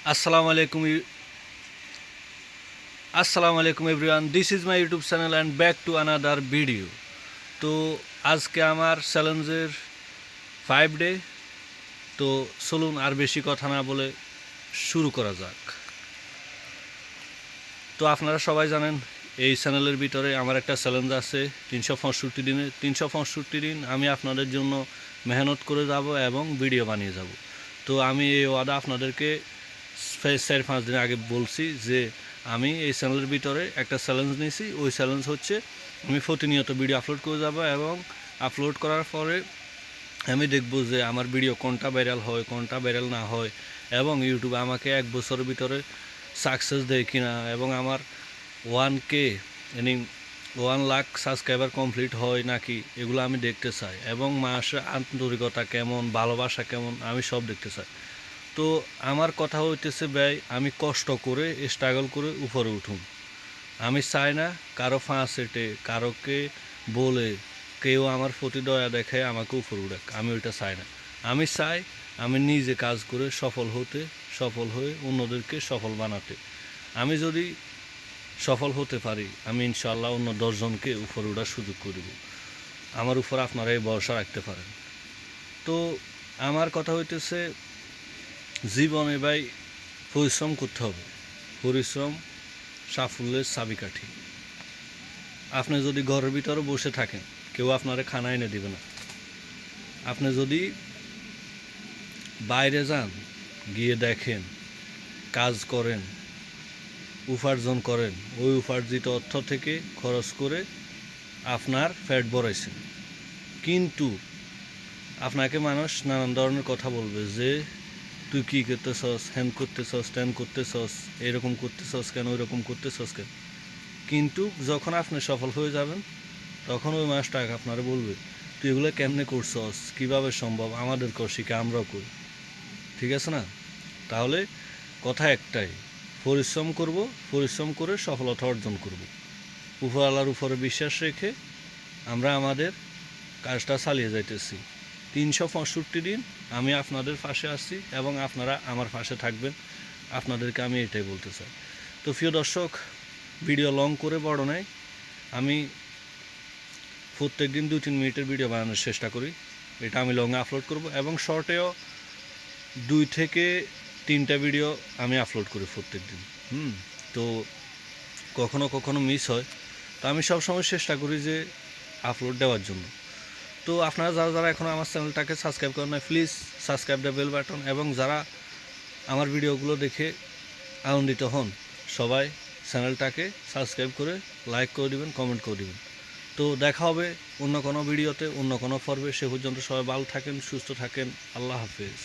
আসসালামু আলাইকুম everyone, this is my YouTube channel and back to another video. তো আজকে আমার চ্যালেঞ্জের 5 ডে। তো চলুন আর বেশি কথা না বলে শুরু করা যাক। তো আপনারা সবাই জানেন এই চ্যানেলের ভিতরে আমার একটা চ্যালেঞ্জ আছে 365 দিনে। 365 দিন আমি আপনাদের জন্য মেহনত করে যাব এবং ভিডিও বানিয়ে যাব। তো আমি এই ওয়াদা আপনাদেরকে 4-5 দিন আগে বলছি যে আমি এই চ্যানেলের ভিতরে একটা চ্যালেঞ্জ নিয়েছি। ওই চ্যালেঞ্জ হচ্ছে আমি প্রতিনিয়ত ভিডিও আপলোড করে যাব এবং আপলোড করার পরে আমি দেখব যে আমার ভিডিও কোনটা ভাইরাল হয়, কোনটা ভাইরাল না হয়, এবং ইউটিউবে আমাকে 1 বছরের ভিতরে সাকসেস দেয় কিনা, এবং আমার 1K মানে 1 লাখ সাবস্ক্রাইবার কমপ্লিট হয় নাকি, এগুলো আমি দেখতে চাই। এবং মানুষের আন্তরিকতা কেমন, ভালোবাসা কেমন, আমি সব দেখতে চাই। তো আমার কথা হইতেছে ভাই, আমি কষ্ট করে স্ট্রাগল করে উপরে উঠুন। আমি চাই না কারো ফাঁসেটে কারোকে বলে কেউ আমার প্রতি দয়া দেখে আমাকে উপরে উঠাক। আমি ওইটা চাই না। আমি চাই আমি নিজে কাজ করে সফল হয়ে অন্যদেরকে সফল বানাতে। আমি যদি সফল হতে পারি, আমি ইনশাআল্লাহ অন্য 10 জনকে উপরে ওঠার সুযোগ করব। আমার উপর আপনারা এই ভরসা রাখতে পারেন। তো আমার কথা হইতেছে, জীবনে ভাই পরিশ্রম করতে হবে। পরিশ্রম সাফল্যের চাবিকাঠি। আপনি যদি ঘরের ভিতরে বসে থাকেন, কেউ আপনারে খানা এনে দিবে না। আপনি যদি বাইরে যান, গিয়ে দেখেন, কাজ করেন, উপার্জন করেন, ওই উপার্জিত অর্থ থেকে খরচ করে আপনার পেট ভরাইছেন। কিন্তু আপনাকে মানুষ নানান ধরনের কথা বলবে যে তুই কী করতেছস, হ্যান করতেছস, ট্যান করতেছস, এরকম করতেছস কেন, ওইরকম করতেছস কেন। কিন্তু যখন আপনি সফল হয়ে যাবেন, তখন ওই মাসটাকে আপনারা বলবে তুই এগুলো কেমনে করছস, কীভাবে সম্ভব, আমাদের শিখে আমরাও করি। ঠিক আছে না? তাহলে কথা একটাই, পরিশ্রম করব, পরিশ্রম করে সফলতা অর্জন করব। উপরওয়ালার উপরে বিশ্বাস রেখে আমরা আমাদের কাজটা চালিয়ে যাইতেছি। 365 দিন আমি আপনাদের পাশে আছি এবং আপনারা আমার পাশে থাকবেন। আপনাদেরকে আমি এটাই বলতে চাই। তো প্রিয় দর্শক, ভিডিও লং করে বড় নেই, আমি প্রত্যেক দিন 2-3 মিনিটের ভিডিও বানানোর চেষ্টা করি। এটা আমি লংয়ে আপলোড করব এবং শর্টেও 2 থেকে 3টা ভিডিও আমি আপলোড করি প্রত্যেক দিন। তো কখনো কখনো মিস হয়। তো আমি সবসময় চেষ্টা করি যে আপলোড দেওয়ার জন্য। তো আপনারা যারা যারা এখনও আমার চ্যানেলটাকে সাবস্ক্রাইব করেন না, please subscribe the bell button, এবং যারা আমার ভিডিওগুলো দেখে আনন্দিত হন, সবাই চ্যানেলটাকে সাবস্ক্রাইব করে লাইক করে দিবেন, কমেন্ট করে দিবেন। তো দেখা হবে অন্য কোনো ভিডিওতে, অন্য কোনো পর্বে। সে পর্যন্ত সবাই ভালো থাকেন, সুস্থ থাকেন। আল্লাহ হাফেজ।